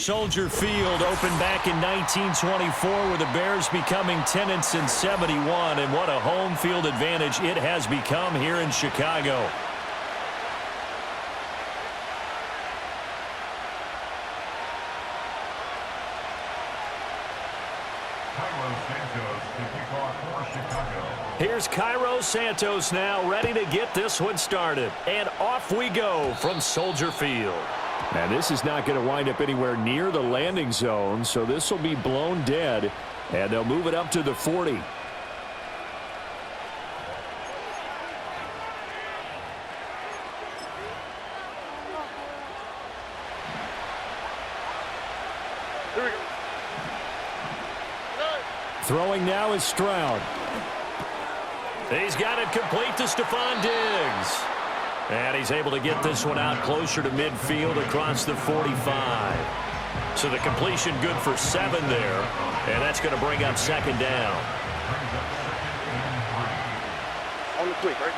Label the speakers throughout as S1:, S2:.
S1: Soldier Field opened back in 1924 with the Bears becoming tenants in 71, and what a home field advantage it has become here in Chicago. Here's Cairo Santos now ready to get this one started. And off we go from Soldier Field.
S2: And this is not going to wind up anywhere near the landing zone, so this will be blown dead, and they'll move it up to the 40. Throwing now is Stroud.
S1: He's got it complete to Stephon Diggs. And he's able to get this one out closer to midfield across the 45. So the completion good for 7 there. And that's going to bring up second down.
S3: On the quick, right?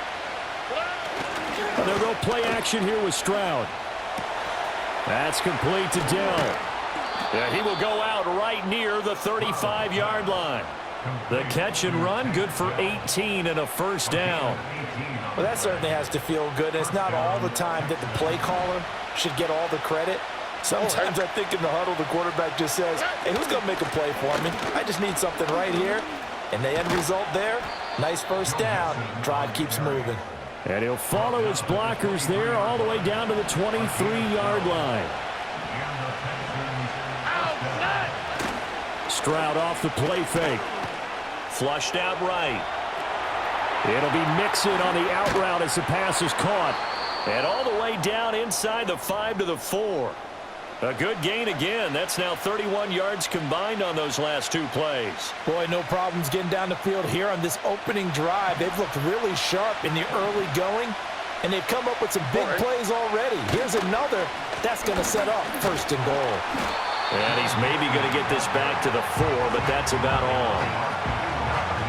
S2: And they'll go play action here with Stroud. That's complete to Dell.
S1: Yeah, he will go out right near the 35-yard line. The catch and run good for 18 and a first down.
S4: Well, that certainly has to feel good. And it's not all the time that the play caller should get all the credit. Sometimes I think in the huddle, the quarterback just says, hey, who's going to make a play for me? I just need something right here. And the end result there, nice first down. Drive keeps moving.
S2: And he'll follow his blockers there all the way down to the 23-yard line. Stroud off the play fake.
S1: Flushed out right.
S2: It'll be Mixon on the out route as the pass is caught.
S1: And all the way down inside the 5 to the 4. A good gain again. That's now 31 yards combined on those last 2 plays.
S4: Boy, no problems getting down the field here on this opening drive. They've looked really sharp in the early going, and they've come up with some big plays already. Here's another. That's going to set up first and goal.
S1: And he's maybe going to get this back to the 4, but that's about all.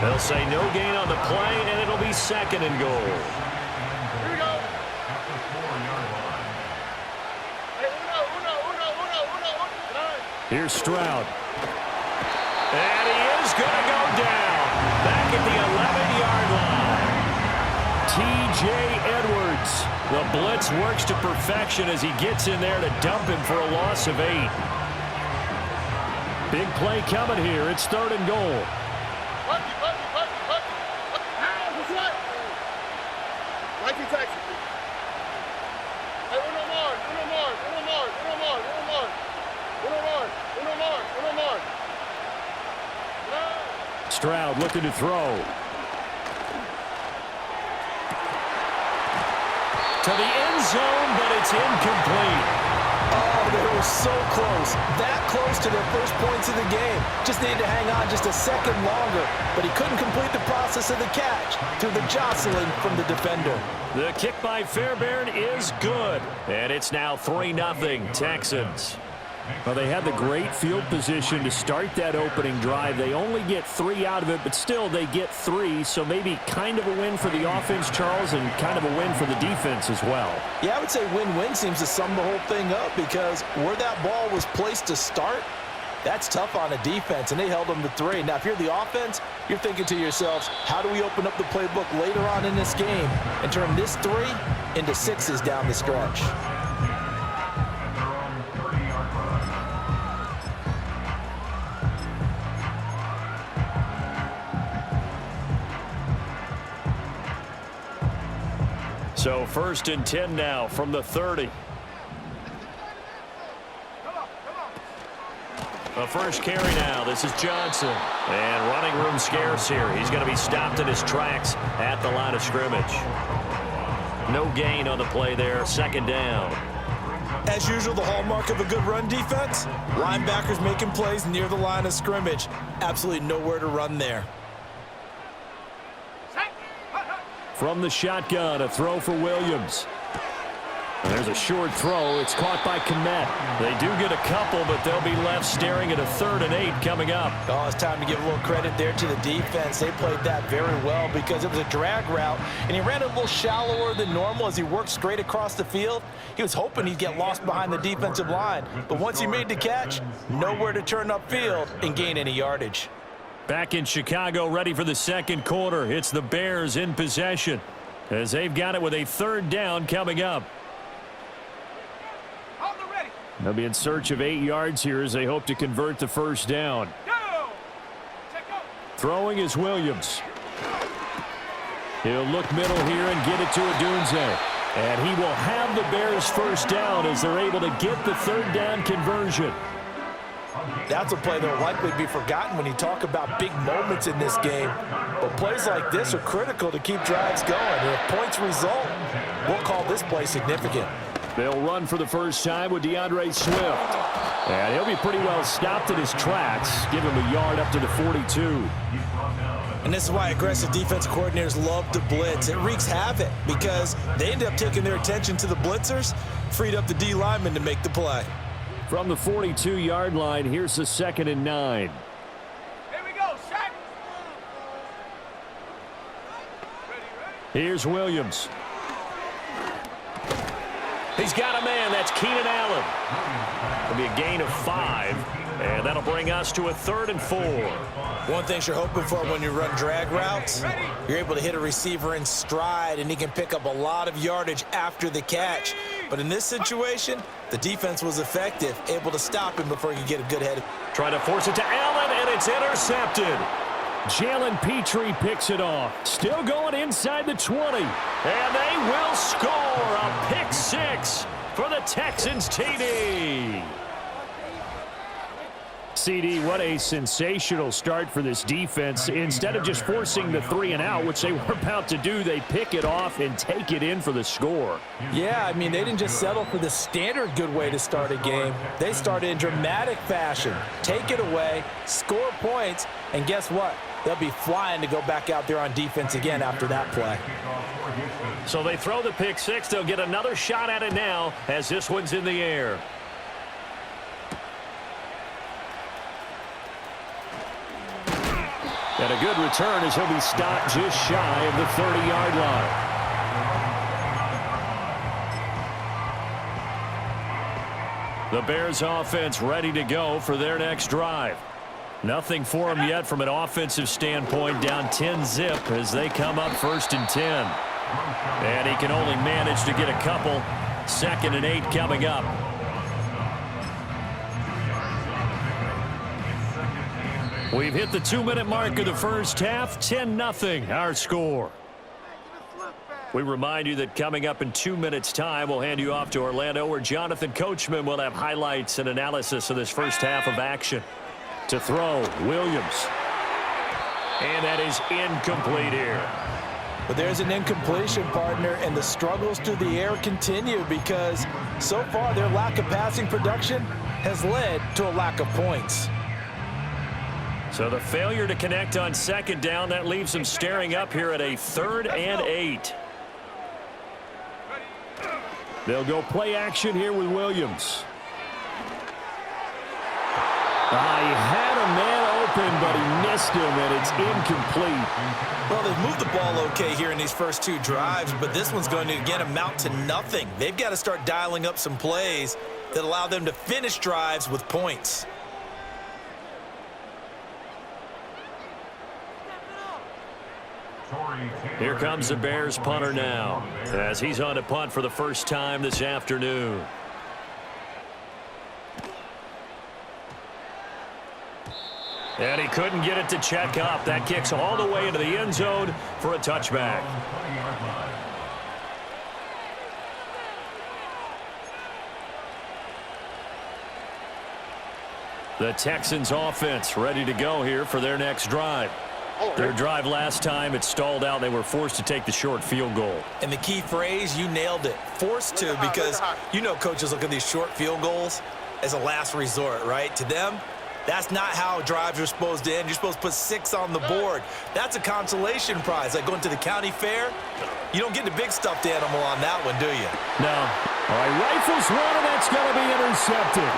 S1: They'll say no gain on the play, and it'll be second and goal.
S3: Here we go.
S2: Here's Stroud.
S1: And he is going to go down. Back at the 11-yard line.
S2: T.J. Edwards.
S1: The blitz works to perfection as he gets in there to dump him for a loss of 8.
S2: Big play coming here. It's third and goal. Stroud looking to throw.
S1: To the end zone, but it's incomplete.
S4: Oh, they were so close. That close to their first points of the game. Just needed to hang on just a second longer. But he couldn't complete the process of the catch through the jostling from the defender.
S1: The kick by Fairbairn is good. And it's now 3-0 Texans.
S2: Well, they had the great field position to start that opening drive. They only get 3 out of it, but still they get 3. So maybe kind of a win for the offense, Charles, and kind of a win for the defense as well.
S4: Yeah, I would say win-win seems to sum the whole thing up because where that ball was placed to start, that's tough on a defense, and they held them to 3. Now, if you're the offense, you're thinking to yourselves, how do we open up the playbook later on in this game and turn this 3 into 6s down the stretch?
S1: So 1st and 10 now from the 30. The first carry now. This is Johnson. And running room scarce here. He's going to be stopped in his tracks at the line of scrimmage. No gain on the play there. Second down.
S4: As usual, the hallmark of a good run defense, linebackers making plays near the line of scrimmage. Absolutely nowhere to run there.
S2: From the shotgun, a throw for Williams. There's a short throw. It's caught by Komet.
S1: They do get a couple, but they'll be left staring at a 3rd and 8 coming up.
S4: Oh, it's time to give a little credit there to the defense. They played that very well because it was a drag route, and he ran a little shallower than normal as he worked straight across the field. He was hoping he'd get lost behind the defensive line, but once he made the catch, nowhere to turn upfield and gain any yardage.
S1: Back in Chicago, ready for the second quarter. It's the Bears in possession as they've got it with a 3rd down coming up.
S2: They'll be in search of 8 yards here as they hope to convert the 1st down. Throwing is Williams. He'll look middle here and get it to Odunze. And he will have the Bears 1st down as they're able to get the 3rd down conversion.
S4: That's a play that will likely be forgotten when you talk about big moments in this game. But plays like this are critical to keep drives going. And if points result, we'll call this play significant.
S2: They'll run for the first time with DeAndre Swift. And he'll be pretty well stopped in his tracks. Give him a yard up to the 42.
S4: And this is why aggressive defense coordinators love to blitz. It wreaks havoc because they end up taking their attention to the blitzers, freed up the D lineman to make the play.
S2: From the 42-yard line, here's the 2nd and 9.
S3: Here we go, Shaq.
S2: Here's Williams.
S1: He's got a man. That's Keenan Allen. It'll be a gain of 5, and that'll bring us to a 3rd and 4.
S4: One thing you're hoping for when you run drag routes, you're able to hit a receiver in stride, and he can pick up a lot of yardage after the catch. But in this situation, the defense was effective, able to stop him before he could get a good head.
S1: Trying to force it to Allen, and it's intercepted.
S2: Jalen Petrie picks it off. Still going inside the 20.
S1: And they will score a pick 6 for the Texans TD.
S2: CD, what a sensational start for this defense. Instead of just forcing the 3 and out, which they were about to do, they pick it off and take it in for the score.
S4: Yeah, I mean, they didn't just settle for the standard good way to start a game. They started in dramatic fashion. Take it away, score points, and guess what? They'll be flying to go back out there on defense again after that play.
S1: So they throw the pick 6. They'll get another shot at it now as this one's in the air.
S2: And a good return as he'll be stopped just shy of the 30-yard line.
S1: The Bears offense ready to go for their next drive. Nothing for them yet from an offensive standpoint, down 10-zip as they come up 1st and 10. And he can only manage to get a couple. 2nd and 8 coming up. We've hit the 2-minute mark of the first half. 10-0 our score. We remind you that coming up in 2 minutes' time, we'll hand you off to Orlando, where Jonathan Coachman will have highlights and analysis of this first half of action. To throw, Williams. And that is incomplete here.
S4: But there's an incompletion, partner, and the struggles through the air continue because so far their lack of passing production has led to a lack of points.
S1: So the failure to connect on 2nd down, that leaves them staring up here at a 3rd and 8.
S2: They'll go play action here with Williams. He had a man open, but he missed him, and it's incomplete.
S4: Well, they've moved the ball okay here in these first 2 drives, but this one's going to, again, amount to nothing. They've got to start dialing up some plays that allow them to finish drives with points.
S1: Here comes the Bears punter now as he's on to punt for the first time this afternoon. And he couldn't get it to check up. That kicks all the way into the end zone for a touchback. The Texans offense ready to go here for their next drive. Their drive last time, it stalled out. They were forced to take the short field goal.
S4: And the key phrase, you nailed it. Forced to, because you know coaches look at these short field goals as a last resort, right? To them, that's not how drives are supposed to end. You're supposed to put 6 on the board. That's a consolation prize. Like going to the county fair, you don't get the big stuffed animal on that one, do you?
S1: No.
S2: All right, rifles one, and that's going to be intercepted.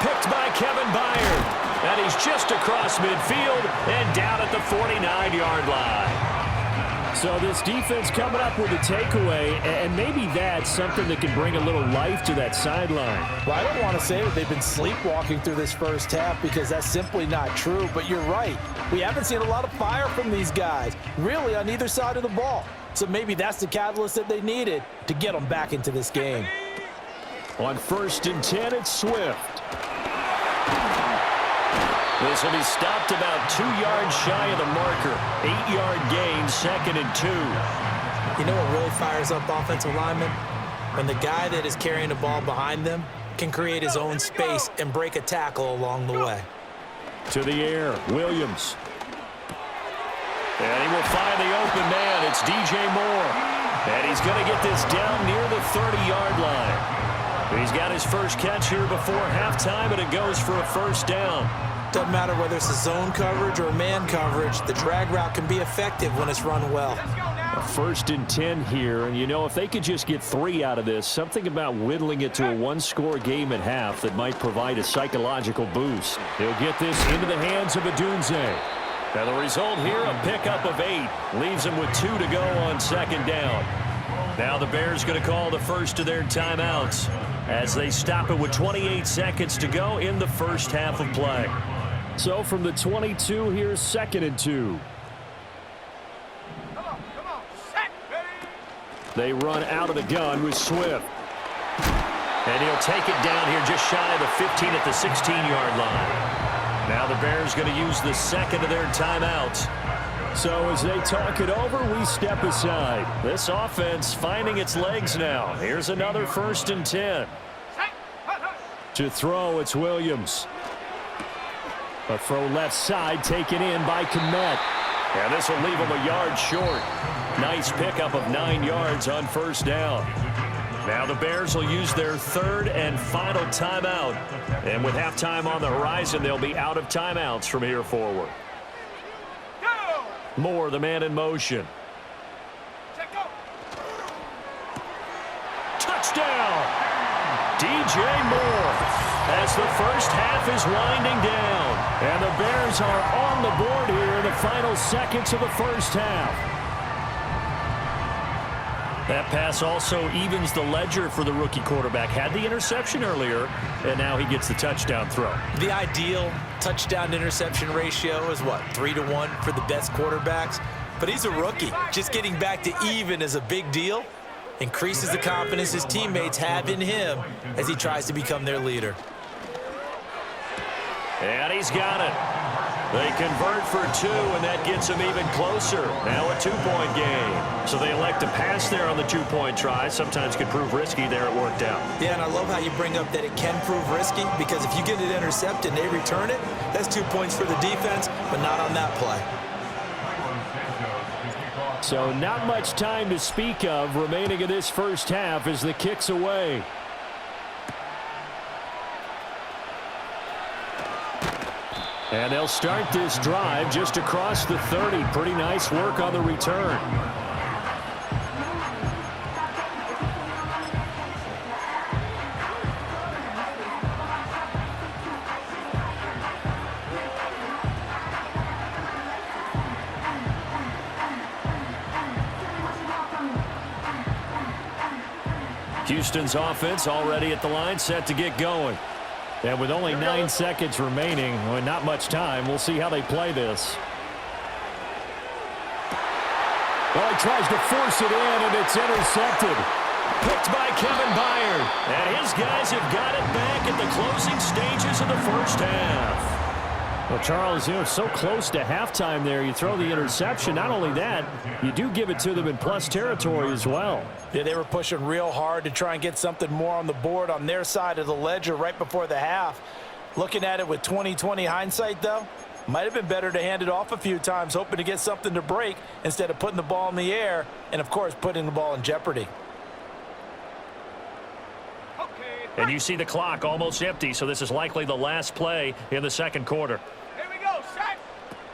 S1: Picked by Kevin Byard. And he's just across midfield and down at the 49-yard line.
S2: So this defense coming up with a takeaway, and maybe that's something that can bring a little life to that sideline.
S4: Well, I don't want to say that they've been sleepwalking through this first half because that's simply not true, but you're right. We haven't seen a lot of fire from these guys, really, on either side of the ball. So maybe that's the catalyst that they needed to get them back into this game.
S2: On 1st and 10, it's Swift.
S1: This will be stopped about 2 yards shy of the marker. 8-yard gain, 2nd and 2.
S5: You know what really fires up offensive linemen? When the guy that is carrying the ball behind them can create his own space and break a tackle along the way.
S2: To the air, Williams.
S1: And he will find the open man. It's DJ Moore. And he's going to get this down near the 30-yard line. He's got his first catch here before halftime, and it goes for a first down.
S5: Doesn't matter whether it's a zone coverage or man coverage, the drag route can be effective when it's run well.
S2: A 1st and 10 here, and you know, if they could just get 3 out of this, something about whittling it to a 1-score game at half that might provide a psychological boost. They'll get this into the hands of Adunze.
S1: Now the result here, a pickup of 8. Leaves them with 2 to go on 2nd down. Now the Bears going to call the first of their timeouts as they stop it with 28 seconds to go in the first half of play.
S2: So from the 22, here's 2nd and 2.
S3: Come on, set, ready.
S2: They run out of the gun with Swift.
S1: And he'll take it down here just shy of the 15 at the 16-yard line. Now the Bears going to use the second of their timeouts.
S2: So as they talk it over, we step aside.
S1: This offense finding its legs now. Here's another 1st and 10.
S2: To throw, it's Williams. A throw left side taken in by Kmet.
S1: And this will leave him a yard short. Nice pickup of 9 yards on 1st down. Now the Bears will use their 3rd and final timeout. And with halftime on the horizon, they'll be out of timeouts from here forward. Moore, the man in motion. Touchdown! DJ Moore as the first half is winding down.
S2: And the Bears are on the board here in the final seconds of the first half.
S1: That pass also evens the ledger for the rookie quarterback. Had the interception earlier, and now he gets the touchdown throw.
S5: The ideal touchdown-interception ratio is, what, 3 to 1 for the best quarterbacks? But he's a rookie. Just getting back to even is a big deal. Increases the confidence his teammates have in him as he tries to become their leader.
S1: And he's got it. They convert for 2, and that gets them even closer. Now a 2-point game. So they elect to pass there on the 2-point try. Sometimes could prove risky there. It worked out.
S5: Yeah, and I love how you bring up that it can prove risky, because if you get it intercepted and they return it, that's 2 points for the defense, but not on that play.
S2: So not much time to speak of remaining in this first half as the kick's away. And they'll start this drive just across the 30. Pretty nice work on the return. Houston's offense already at the line, set to get going. And with only 9 seconds remaining, well, not much time, we'll see how they play this. Well, he tries to force it in, and it's intercepted.
S1: Picked by Kevin Byard. And his guys have got it back at the closing stages of the first half.
S2: Well, Charles, you know, so close to halftime there. You throw the interception. Not only that, you do give it to them in plus territory as well.
S4: Yeah, they were pushing real hard to try and get something more on the board on their side of the ledger right before the half. Looking at it with 20/20 hindsight, though, might have been better to hand it off a few times, hoping to get something to break instead of putting the ball in the air and, of course, putting the ball in jeopardy.
S1: And you see the clock almost empty, so this is likely the last play in the second quarter.
S3: Here we go, set.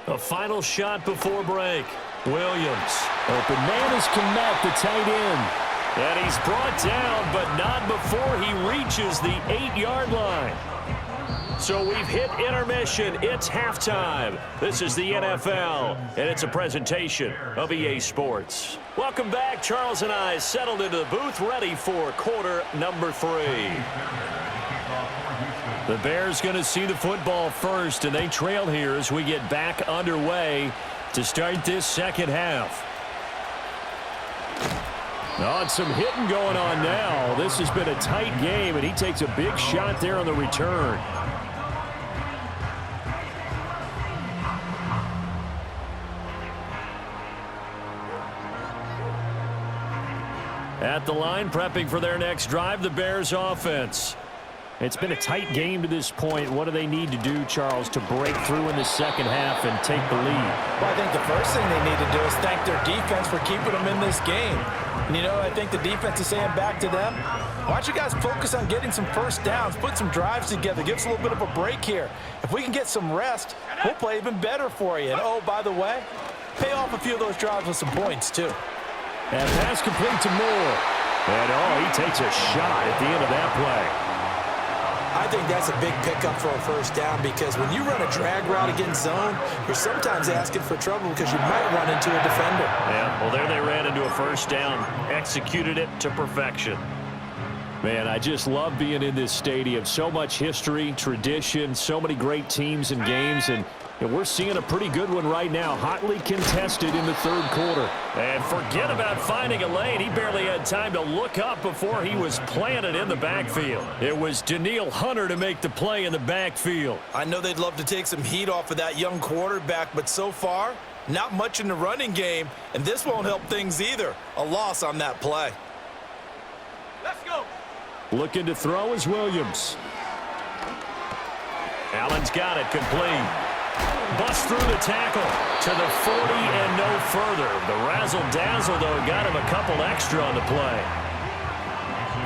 S1: A final shot before break. Williams.
S2: Open man is Kmet, the tight end.
S1: And he's brought down, but not before he reaches the 8-yard line. So we've hit intermission. It's halftime. This is the NFL, and it's a presentation of EA Sports. Welcome back. Charles and I settled into the booth, ready for quarter number 3. The Bears going to see the football first, and they trail here as we get back underway to start this second half. Oh, some hitting going on now. This has been a tight game, and he takes a big shot there on the return. At the line, prepping for their next drive, the Bears offense. It's been a tight game to this point. What do they need to do, Charles, to break through in the second half and take the lead?
S4: Well, I think the first thing they need to do is thank their defense for keeping them in this game. And, you know, I think the defense is saying back to them, why don't you guys focus on getting some first downs, put some drives together, give us a little bit of a break here. If we can get some rest, we'll play even better for you. And, oh, by the way, pay off a few of those drives with some points, too.
S2: And pass complete to Moore. And, oh, he takes a shot at the end of that play.
S5: I think that's a big pickup for a first down because when you run a drag route against zone, you're sometimes asking for trouble because you might run into a defender.
S1: Yeah, well, there they ran into a first down, executed it to perfection.
S2: Man, I just love being in this stadium. So much history, tradition, so many great teams and games, and we're seeing a pretty good one right now, hotly contested in the third quarter.
S1: And forget about finding a lane. He barely had time to look up before he was planted in the backfield. It was Danielle Hunter to make the play in the backfield.
S5: I know they'd love to take some heat off of that young quarterback, but so far, not much in the running game, and this won't help things either. A loss on that play.
S3: Let's go.
S2: Looking to throw is Williams.
S1: Allen's got it complete. Bust through the tackle to the 40 and no further. The razzle-dazzle, though, got him a couple extra on the play.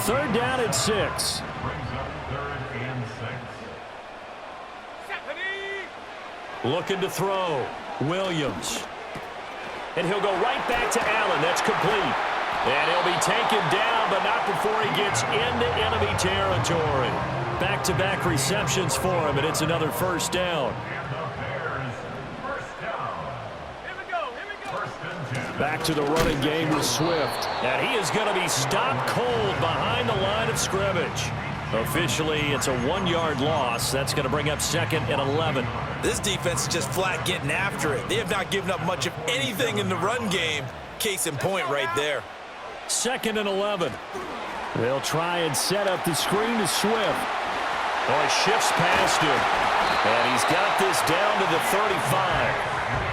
S2: Third down at 6.
S1: Looking to throw. Williams. And he'll go right back to Allen. That's complete. And he'll be taken down, but not before he gets into enemy territory. Back-to-back receptions for him, and it's another first down.
S2: Back to the running game with Swift.
S1: And he is going to be stopped cold behind the line of scrimmage. Officially, it's a 1-yard loss. That's going to bring up second and 11.
S5: This defense is just flat getting after it. They have not given up much of anything in the run game. Case in point right there.
S1: Second and 11.
S2: They'll try and set up the screen to Swift.
S1: Oh, he shifts past him. And he's got this down to the 35.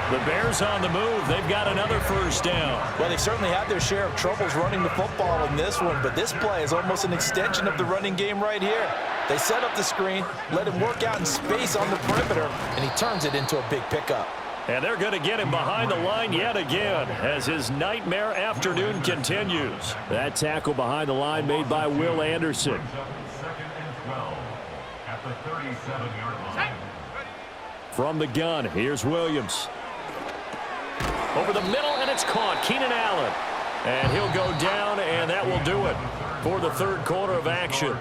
S1: The Bears on the move. They've got another first down.
S4: Well, they certainly had their share of troubles running the football in this one, but this play is almost an extension of the running game right here. They set up the screen, let him work out in space on the perimeter, and he turns it into a big pickup.
S1: And they're going to get him behind the line yet again as his nightmare afternoon continues.
S2: That tackle behind the line made by Will Anderson. From the gun, here's Williams.
S1: Over the middle, and it's caught. Keenan Allen. And he'll go down, and that will do it for the third quarter of action.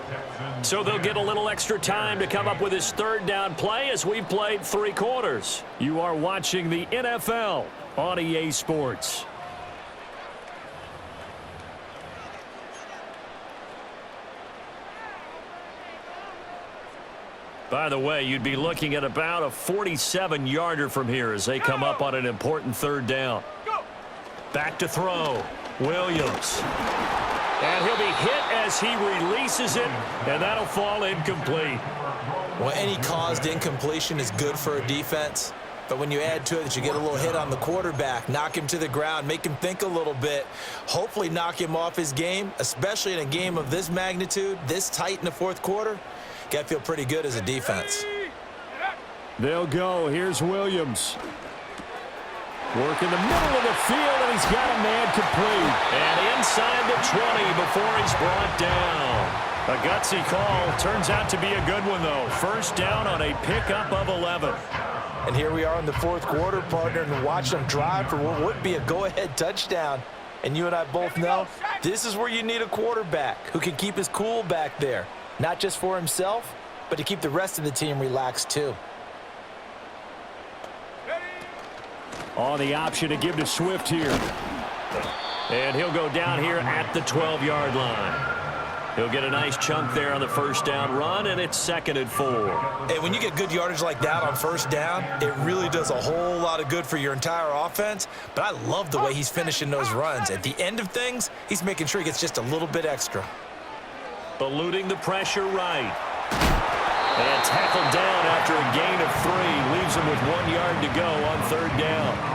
S1: So they'll get a little extra time to come up with his third down play as we've played 3 quarters. You are watching the NFL on EA Sports. By the way, you'd be looking at about a 47-yarder from here as they come up on an important third down. Back to throw. Williams. And he'll be hit as he releases it, and that'll fall incomplete.
S5: Well, any caused incompletion is good for a defense. But when you add to it that you get a little hit on the quarterback, knock him to the ground, make him think a little bit, hopefully knock him off his game, especially in a game of this magnitude, this tight in the fourth quarter, got to feel pretty good as a defense.
S2: They'll go. Here's Williams. Work in the middle of the field, and he's got a man complete.
S1: And inside the 20 before he's brought down. A gutsy call. Turns out to be a good one, though. First down on a pickup of 11.
S4: And here we are in the fourth quarter, partner, and watch them drive for what would be a go-ahead touchdown. And you and I both know this is where you need a quarterback who can keep his cool back there. Not just for himself, but to keep the rest of the team relaxed too.
S2: On the option to give to Swift here.
S1: And he'll go down here at the 12-yard line. He'll get a nice chunk there on the first down run, and it's 2nd and 4.
S5: Hey, when you get good yardage like that on first down, it really does a whole lot of good for your entire offense. But I love the way he's finishing those runs. At the end of things, he's making sure he gets just a little bit extra.
S1: Eluding the pressure right. And tackled down after a gain of 3. Leaves him with 1 yard to go on 3rd down.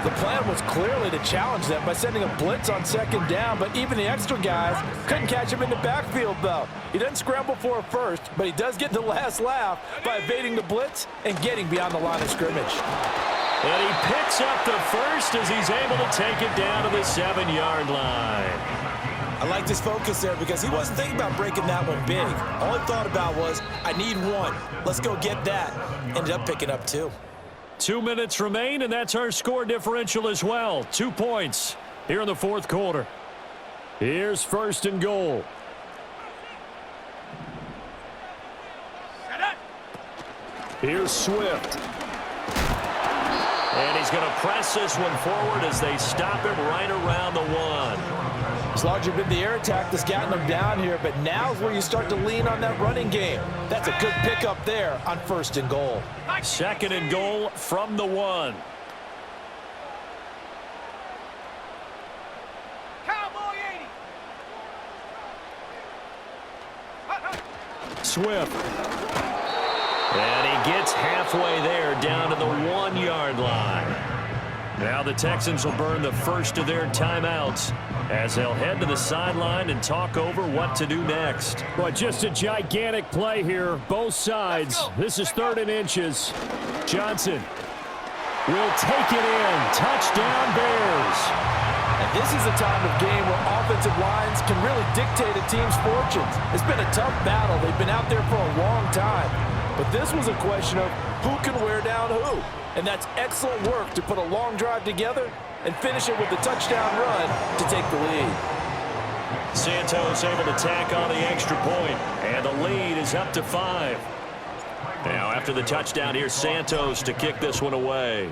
S4: The plan was clearly to challenge them by sending a blitz on 2nd down, but even the extra guys couldn't catch him in the backfield, though. He doesn't scramble for a first, but he does get the last laugh by evading the blitz and getting beyond the line of scrimmage.
S1: And he picks up the first as he's able to take it down to the 7-yard line.
S5: I liked his focus there because he wasn't thinking about breaking that one big. All he thought about was, I need 1. Let's go get that. Ended up picking up 2.
S1: 2 minutes remain, and that's our score differential as well. 2 points here in the 4th quarter.
S2: Here's 1st and goal. Here's Swift.
S1: And he's going to press this one forward as they stop him right around the 1.
S4: It's largely been the air attack that's gotten them down here, but now's where you start to lean on that running game. That's a good pickup there on 1st and goal.
S1: 2nd and goal from the 1.
S3: Cowboy 80.
S2: Swift.
S1: And he gets halfway there down to the 1-yard line. Now the Texans will burn the first of their timeouts as they'll head to the sideline and talk over what to do next.
S2: But just a gigantic play here, both sides. This is 3rd and inches. Johnson will take it in. Touchdown, Bears.
S4: And this is a time of game where offensive lines can really dictate a team's fortunes. It's been a tough battle. They've been out there for a long time. But this was a question of who can wear down who. And that's excellent work to put a long drive together and finish it with a touchdown run to take the lead.
S1: Santos able to tack on the extra point, and the lead is up to 5. Now after the touchdown, here's Santos to kick this one away.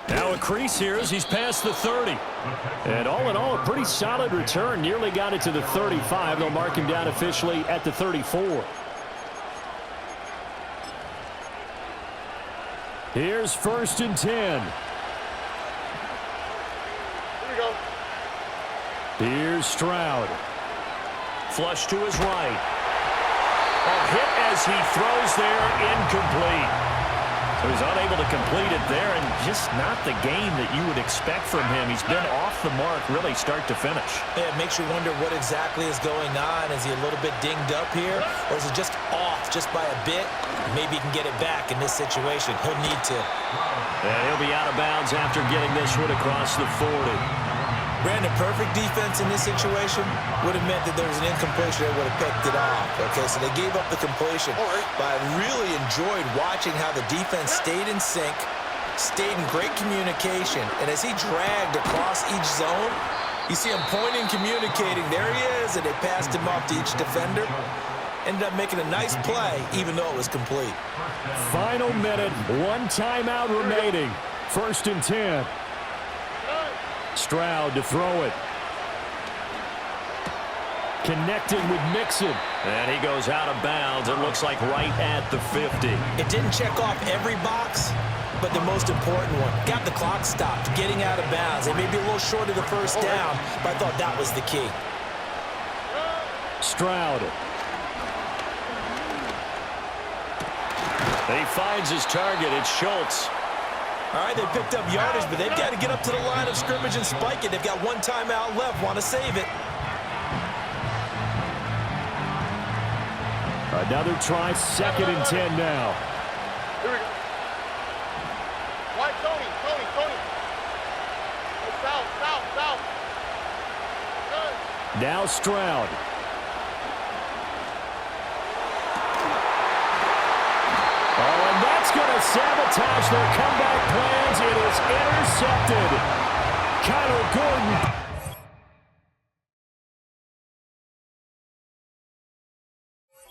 S1: Now a crease here as he's past the 30.
S2: And all in all, a pretty solid return. Nearly got it to the 35. They'll mark him down officially at the 34. Here's 1st and 10.
S3: Here we go.
S2: Here's Stroud.
S1: Flush to his right. A hit as he throws there, incomplete. So he's unable to complete it there, and just not the game that you would expect from him. He's been off the mark really start to finish.
S5: Yeah, it makes you wonder what exactly is going on. Is he a little bit dinged up here, or is it just off just by a bit? Maybe he can get it back in this situation. He'll need to.
S1: And he'll be out of bounds after getting this one across the 40.
S5: Brandon, perfect defense in this situation would have meant that there was an incompletion. They would have picked it off. Okay, so they gave up the completion. But I really enjoyed watching how the defense stayed in sync, stayed in great communication. And as he dragged across each zone, you see him pointing, communicating. There he is, and they passed him off to each defender. Ended up making a nice play, even though it was complete.
S2: Final minute, 1 timeout remaining. 1st and 10. Stroud to throw it. Connecting with Mixon.
S1: And he goes out of bounds. It looks like right at the 50.
S5: It didn't check off every box, but the most important one. Got the clock stopped, getting out of bounds. They may be a little short of the first down, but I thought that was the key.
S2: Stroud.
S1: He finds his target. It's Schultz.
S5: All right, they picked up yardage, but they've got to get up to the line of scrimmage and spike it. They've got 1 timeout left. Want to save it.
S2: Another try, 2nd and 10 now.
S3: Here we go. White, Tony. South. Good.
S2: Now Stroud. Oh, and that's going to sabotage their comeback plans. It is intercepted. Kyler Gordon